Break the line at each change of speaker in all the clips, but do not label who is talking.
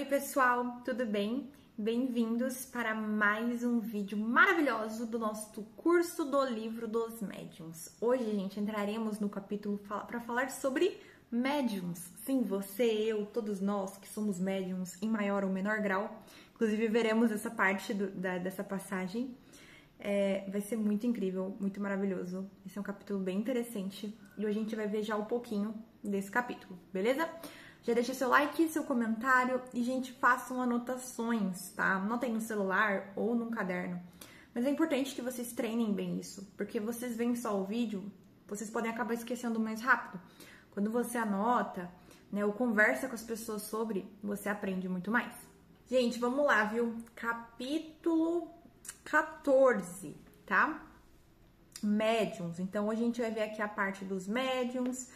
pessoal, tudo bem? Bem-vindos para mais um vídeo maravilhoso do nosso curso do Livro dos Médiuns. Hoje, gente, entraremos no capítulo para falar sobre médiuns. Sim, você, eu, todos nós que somos médiuns em maior ou menor grau. Inclusive, veremos essa parte dessa passagem. Vai ser muito incrível, muito maravilhoso. Esse é um capítulo bem interessante e hoje a gente vai ver já um pouquinho desse capítulo, beleza? Já deixa seu like, seu comentário e, gente, façam anotações, tá? Anotem no celular ou num caderno. Mas é importante que vocês treinem bem isso, porque vocês veem só o vídeo, vocês podem acabar esquecendo mais rápido. Quando você anota, né, ou conversa com as pessoas sobre, você aprende muito mais. Gente, vamos lá, viu? Capítulo 14, tá? Médiuns. Então, hoje a gente vai ver aqui a parte dos médiuns,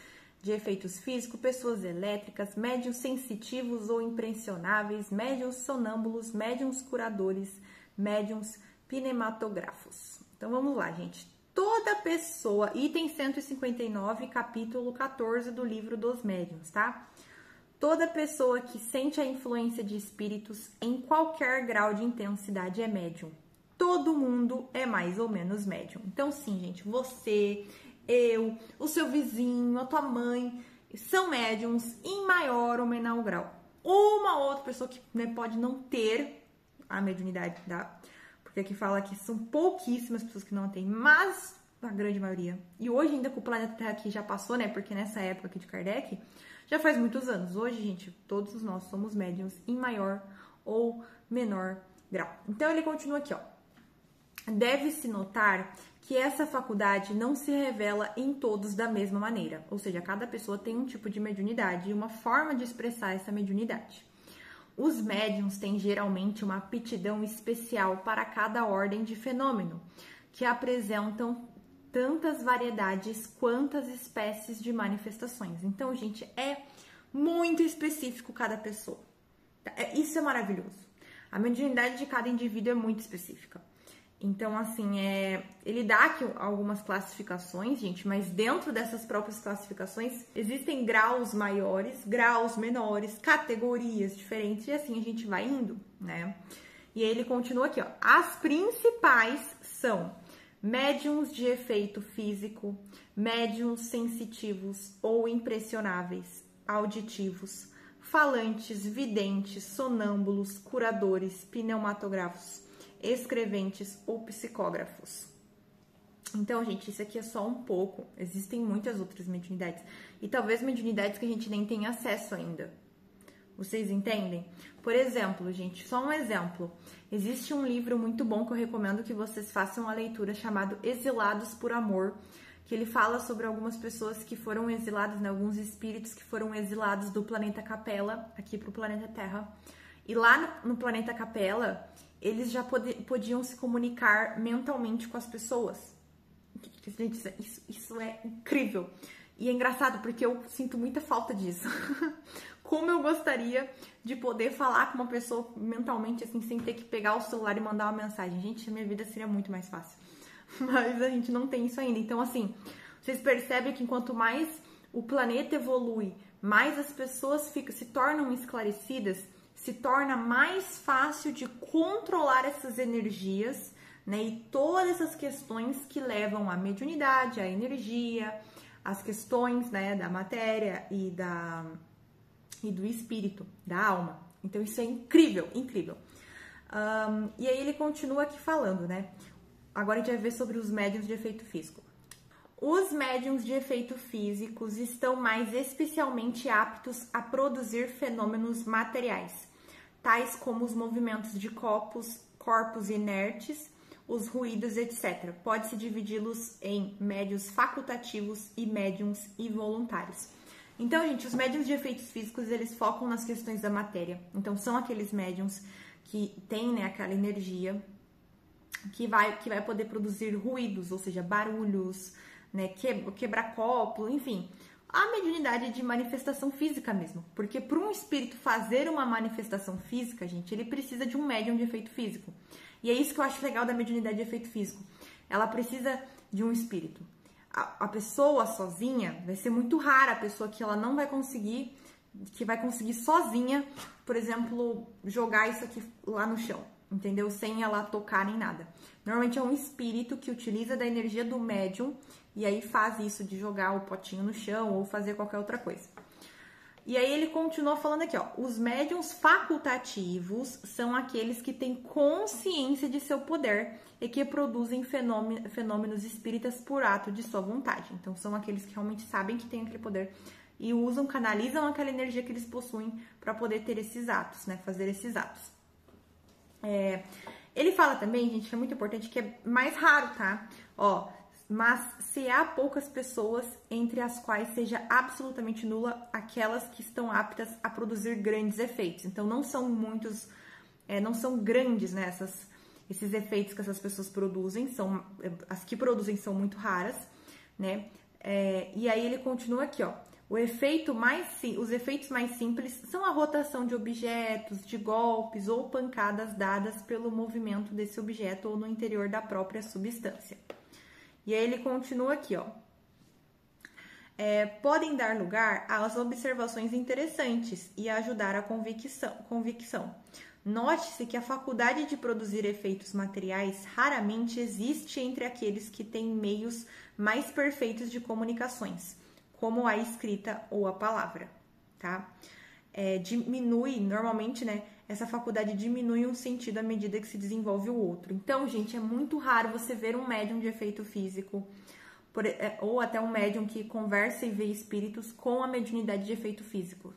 de efeitos físicos, pessoas elétricas, médiuns sensitivos ou impressionáveis, médiuns sonâmbulos, médiuns curadores, médiuns pneumatógrafos. Então, vamos lá, gente. Toda pessoa, item 159, capítulo 14 do Livro dos Médiuns, tá? Toda pessoa que sente a influência de espíritos em qualquer grau de intensidade é médium. Todo mundo é mais ou menos médium. Então, sim, gente, você, eu, o seu vizinho, a tua mãe, são médiums em maior ou menor grau. Uma outra pessoa que, né, pode não ter a mediunidade, tá? Porque aqui fala que são pouquíssimas pessoas que não têm, mas a grande maioria. E hoje ainda com o planeta Terra aqui já passou, né? Porque nessa época aqui de Kardec, já faz muitos anos. Hoje, gente, todos nós somos médiums em maior ou menor grau. Então, ele continua aqui, ó. Deve-se notar que essa faculdade não se revela em todos da mesma maneira, ou seja, cada pessoa tem um tipo de mediunidade e uma forma de expressar essa mediunidade. Os médiuns têm geralmente uma aptidão especial para cada ordem de fenômeno, que apresentam tantas variedades quantas espécies de manifestações. Então, gente, é muito específico cada pessoa. Isso é maravilhoso. A mediunidade de cada indivíduo é muito específica. Então, assim, ele dá aqui algumas classificações, gente, mas dentro dessas próprias classificações existem graus maiores, graus menores, categorias diferentes, e assim a gente vai indo, né? E aí ele continua aqui, ó. As principais são médiuns de efeito físico, médiuns sensitivos ou impressionáveis, auditivos, falantes, videntes, sonâmbulos, curadores, pneumatógrafos, escreventes ou psicógrafos. Então, gente, isso aqui é só um pouco. Existem muitas outras mediunidades. E talvez mediunidades que a gente nem tenha acesso ainda. Vocês entendem? Por exemplo, gente, só um exemplo. Existe um livro muito bom que eu recomendo que vocês façam a leitura, chamado Exilados por Amor, que ele fala sobre algumas pessoas que foram exiladas, né, alguns espíritos que foram exilados do planeta Capela, aqui para o planeta Terra. E lá no planeta Capela, eles já podiam se comunicar mentalmente com as pessoas. Gente, isso é incrível. E é engraçado porque eu sinto muita falta disso. Como eu gostaria de poder falar com uma pessoa mentalmente, assim, sem ter que pegar o celular e mandar uma mensagem. Gente, a minha vida seria muito mais fácil. Mas a gente não tem isso ainda. Então, assim, vocês percebem que quanto mais o planeta evolui, mais as pessoas se tornam esclarecidas, se torna mais fácil de controlar essas energias, né? E todas essas questões que levam à mediunidade, à energia, as questões, né, da matéria e do espírito, da alma. Então, isso é incrível, incrível. E aí ele continua aqui falando, né? Agora a gente vai ver sobre os médiuns de efeito físico. Os médiuns de efeito físicos estão mais especialmente aptos a produzir fenômenos materiais, tais como os movimentos de corpos inertes, os ruídos, etc. Pode-se dividi-los em médiuns facultativos e médiuns involuntários. Então, gente, os médiuns de efeitos físicos, eles focam nas questões da matéria. Então, são aqueles médiuns que têm, né, aquela energia que vai poder produzir ruídos, ou seja, barulhos, né, quebrar copo, enfim, a mediunidade de manifestação física mesmo, porque para um espírito fazer uma manifestação física, gente, ele precisa de um médium de efeito físico. E é isso que eu acho legal da mediunidade de efeito físico. Ela precisa de um espírito. A pessoa sozinha vai ser muito rara, a pessoa que ela não vai conseguir que vai conseguir sozinha, por exemplo, jogar isso aqui lá no chão, entendeu? Sem ela tocar nem nada. Normalmente é um espírito que utiliza da energia do médium e aí faz isso de jogar o potinho no chão ou fazer qualquer outra coisa. E aí ele continua falando aqui, ó, os médiums facultativos são aqueles que têm consciência de seu poder e que produzem fenômenos espíritas por ato de sua vontade. Então são aqueles que realmente sabem que tem aquele poder e usam, canalizam aquela energia que eles possuem para poder ter esses atos, né, fazer esses atos. Ele fala também, gente, que é muito importante, que é mais raro, tá? Ó, mas se há poucas pessoas entre as quais seja absolutamente nula aquelas que estão aptas a produzir grandes efeitos. Então não são muitos, não são grandes, né, esses efeitos que essas pessoas produzem, as que produzem são muito raras, né? E aí ele continua aqui, ó. Os efeitos mais simples são a rotação de objetos, de golpes ou pancadas dadas pelo movimento desse objeto ou no interior da própria substância. E aí ele continua aqui, ó. Podem dar lugar às observações interessantes e ajudar a convicção. Note-se que a faculdade de produzir efeitos materiais raramente existe entre aqueles que têm meios mais perfeitos de comunicações, como a escrita ou a palavra, tá? Normalmente, né, essa faculdade diminui um sentido à medida que se desenvolve o outro. Então, gente, é muito raro você ver um médium de efeito físico, ou até um médium que conversa e vê espíritos com a mediunidade de efeito físico.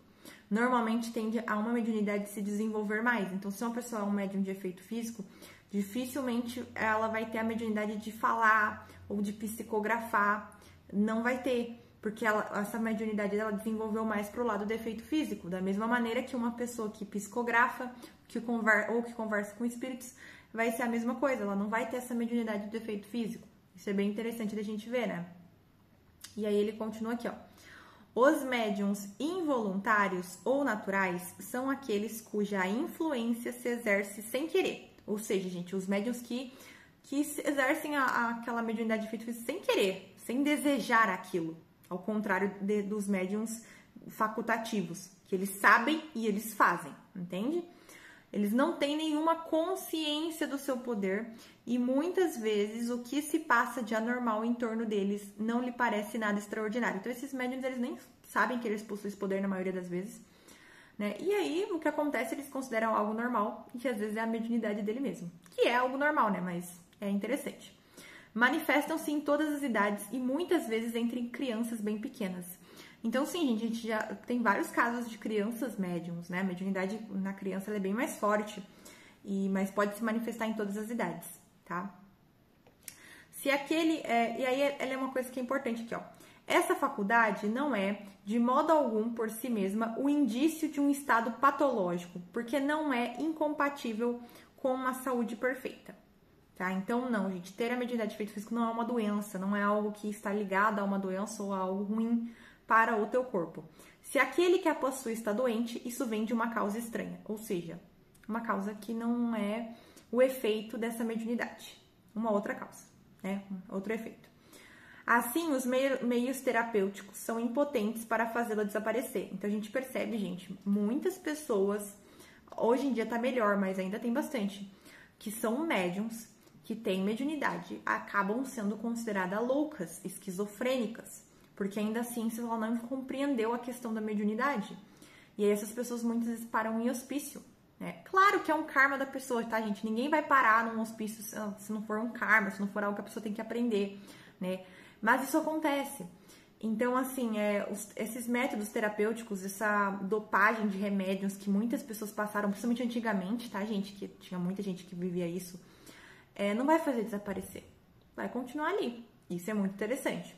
Normalmente tende a uma mediunidade se desenvolver mais. Então, se uma pessoa é um médium de efeito físico, dificilmente ela vai ter a mediunidade de falar ou de psicografar. Não vai ter, porque essa mediunidade ela desenvolveu mais pro lado do efeito físico. Da mesma maneira que uma pessoa que psicografa ou que conversa com espíritos vai ser a mesma coisa. Ela não vai ter essa mediunidade do efeito físico. Isso é bem interessante da gente ver, né? E aí ele continua aqui, ó. Os médiums involuntários ou naturais são aqueles cuja influência se exerce sem querer. Ou seja, gente, os médiums que exercem aquela mediunidade de efeito físico sem querer, sem desejar aquilo. Ao contrário dos médiums facultativos, que eles sabem e eles fazem, entende? Eles não têm nenhuma consciência do seu poder e muitas vezes o que se passa de anormal em torno deles não lhe parece nada extraordinário. Então esses médiums eles nem sabem que eles possuem esse poder na maioria das vezes, né? E aí o que acontece, eles consideram algo normal e que às vezes é a mediunidade dele mesmo, que é algo normal, né? Mas é interessante. Manifestam-se em todas as idades e muitas vezes entre crianças bem pequenas. Então, sim, gente, a gente já tem vários casos de crianças médiums, né? A mediunidade na criança ela é bem mais forte, mas pode se manifestar em todas as idades, tá? E aí ela é uma coisa que é importante aqui, ó. Essa faculdade não é, de modo algum, por si mesma, o indício de um estado patológico, porque não é incompatível com uma saúde perfeita. Tá? Então, não, gente, ter a mediunidade de efeito físico não é uma doença, não é algo que está ligado a uma doença ou a algo ruim para o teu corpo. Se aquele que a possui está doente, isso vem de uma causa estranha, ou seja, uma causa que não é o efeito dessa mediunidade, uma outra causa, né? Outro efeito. Assim, os meios terapêuticos são impotentes para fazê-la desaparecer. Então, a gente percebe, gente, muitas pessoas, hoje em dia tá melhor, mas ainda tem bastante, que são médiums, que têm mediunidade, acabam sendo consideradas loucas, esquizofrênicas, porque ainda a ciência ela não compreendeu a questão da mediunidade. E aí essas pessoas muitas vezes param em hospício, né? Claro que é um karma da pessoa, tá, gente? Ninguém vai parar num hospício se não for um karma, se não for algo que a pessoa tem que aprender, né? Mas isso acontece. Então, assim, esses métodos terapêuticos, essa dopagem de remédios que muitas pessoas passaram, principalmente antigamente, tá, gente? Que tinha muita gente que vivia isso, não vai fazer desaparecer. Vai continuar ali. Isso é muito interessante.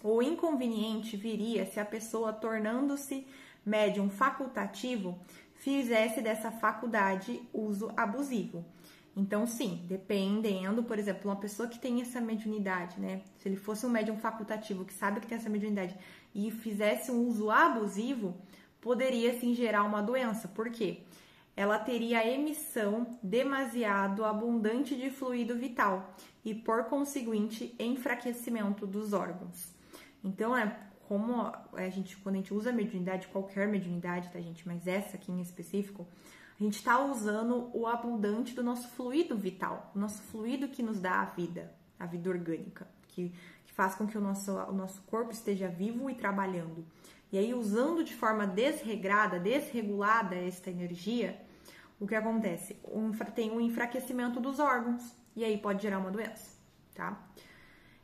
O inconveniente viria se a pessoa, tornando-se médium facultativo, fizesse dessa faculdade uso abusivo. Então, sim, dependendo, por exemplo, uma pessoa que tem essa mediunidade, né? Se ele fosse um médium facultativo que sabe que tem essa mediunidade e fizesse um uso abusivo, poderia sim gerar uma doença. Por quê? Ela teria a emissão demasiado abundante de fluido vital e, por conseguinte, enfraquecimento dos órgãos. Então, como quando a gente usa a mediunidade, qualquer mediunidade, tá, gente? Mas essa aqui em específico, a gente tá usando o abundante do nosso fluido vital, o nosso fluido que nos dá a vida orgânica, que faz com que o nosso corpo esteja vivo e trabalhando. E aí, usando de forma desregulada esta energia, o que acontece? Tem um enfraquecimento dos órgãos, e aí pode gerar uma doença, tá?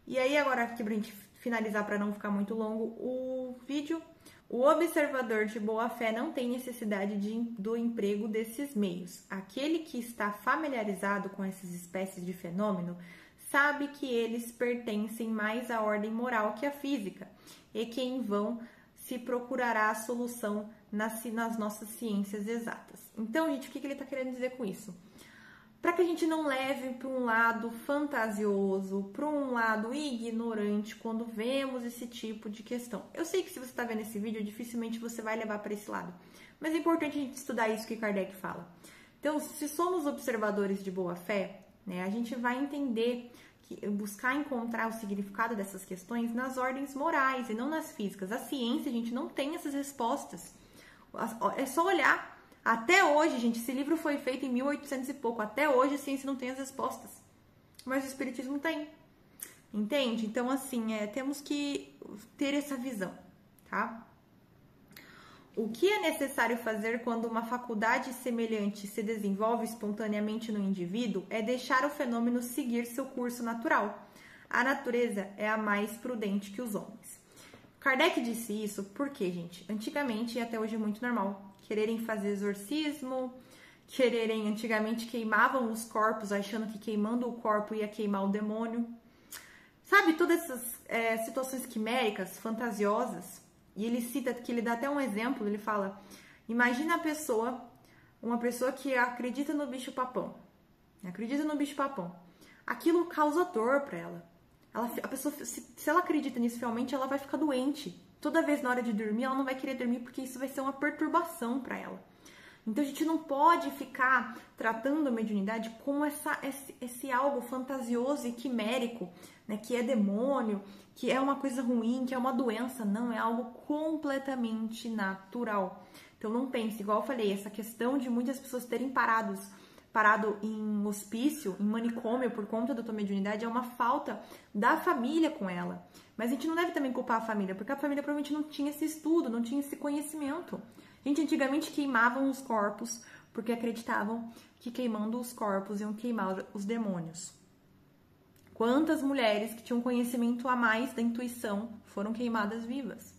E aí, agora aqui pra gente finalizar, para não ficar muito longo o vídeo, o observador de boa fé não tem necessidade do emprego desses meios. Aquele que está familiarizado com essas espécies de fenômeno sabe que eles pertencem mais à ordem moral que à física, e que em vão se procurará a solução nas nossas ciências exatas. Então, gente, o que ele está querendo dizer com isso? Para que a gente não leve para um lado fantasioso, para um lado ignorante, quando vemos esse tipo de questão. Eu sei que se você está vendo esse vídeo, dificilmente você vai levar para esse lado, mas é importante a gente estudar isso que Kardec fala. Então, se somos observadores de boa fé, né, a gente vai entender buscar encontrar o significado dessas questões nas ordens morais e não nas físicas. A ciência, a gente não tem essas respostas. É só olhar. Até hoje, gente, esse livro foi feito em 1800 e pouco. Até hoje a ciência não tem as respostas. Mas o espiritismo tem. Entende? Então, assim, temos que ter essa visão, tá? O que é necessário fazer quando uma faculdade semelhante se desenvolve espontaneamente no indivíduo é deixar o fenômeno seguir seu curso natural. A natureza é a mais prudente que os homens. Kardec disse isso porque, gente, antigamente e até hoje é muito normal quererem fazer exorcismo, antigamente queimavam os corpos achando que queimando o corpo ia queimar o demônio. Sabe, todas essas situações quiméricas, fantasiosas. E ele cita, que ele dá até um exemplo, ele fala, imagina uma pessoa que acredita no bicho-papão, aquilo causa dor para ela. A pessoa, se ela acredita nisso realmente, ela vai ficar doente. Toda vez na hora de dormir, ela não vai querer dormir porque isso vai ser uma perturbação para ela. Então a gente não pode ficar tratando a mediunidade como esse algo fantasioso e quimérico, né, que é demônio, que é uma coisa ruim, que é uma doença. Não, é algo completamente natural. Então não pense, igual eu falei, essa questão de muitas pessoas terem parado em hospício, em manicômio por conta da tua mediunidade é uma falta da família com ela. Mas a gente não deve também culpar a família, porque a família provavelmente não tinha esse estudo, não tinha esse conhecimento. Gente, antigamente queimavam os corpos porque acreditavam que queimando os corpos iam queimar os demônios. Quantas mulheres que tinham conhecimento a mais da intuição foram queimadas vivas?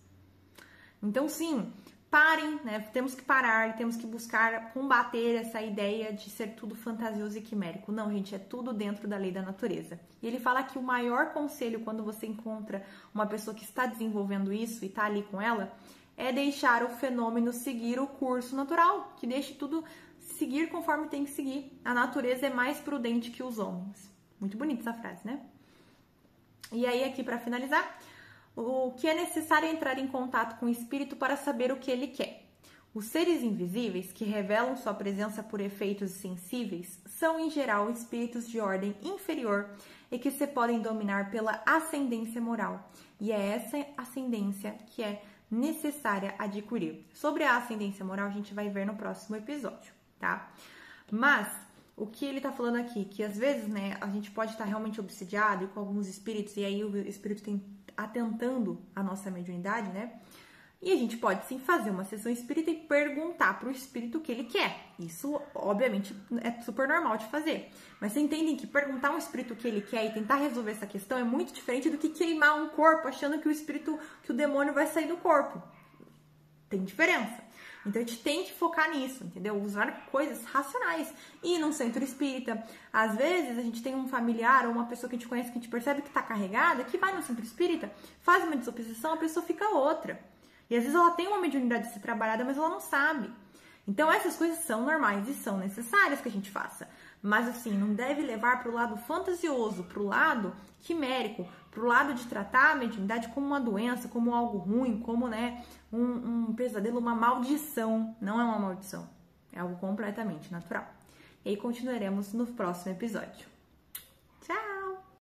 Então, sim, parem, né? Temos que parar, temos que buscar combater essa ideia de ser tudo fantasioso e quimérico. Não, gente, é tudo dentro da lei da natureza. E ele fala que o maior conselho quando você encontra uma pessoa que está desenvolvendo isso e está ali com ela, é deixar o fenômeno seguir o curso natural, que deixe tudo seguir conforme tem que seguir. A natureza é mais prudente que os homens. Muito bonita essa frase, né? E aí, aqui para finalizar, o que é necessário é entrar em contato com o espírito para saber o que ele quer. Os seres invisíveis, que revelam sua presença por efeitos sensíveis, são em geral espíritos de ordem inferior e que se podem dominar pela ascendência moral. E é essa ascendência que é necessária adquirir. Sobre a ascendência moral, a gente vai ver no próximo episódio, tá? Mas o que ele tá falando aqui, que às vezes, né, a gente pode estar realmente obsidiado com alguns espíritos, e aí o espírito tem atentando a nossa mediunidade, né? E a gente pode sim fazer uma sessão espírita e perguntar pro espírito o que ele quer. Isso, obviamente, é super normal de fazer. Mas vocês entendem que perguntar ao espírito o que ele quer e tentar resolver essa questão é muito diferente do que queimar um corpo achando que que o demônio vai sair do corpo. Tem diferença. Então a gente tem que focar nisso, entendeu? Usar coisas racionais. Ir num centro espírita. Às vezes a gente tem um familiar ou uma pessoa que a gente conhece que a gente percebe que tá carregada, que vai no centro espírita, faz uma desobsessão, a pessoa fica outra. E às vezes ela tem uma mediunidade a ser trabalhada, mas ela não sabe. Então essas coisas são normais e são necessárias que a gente faça. Mas assim, não deve levar para o lado fantasioso, para o lado quimérico, para o lado de tratar a mediunidade como uma doença, como algo ruim, como, né, um pesadelo, uma maldição. Não é uma maldição, é algo completamente natural. E aí continuaremos no próximo episódio.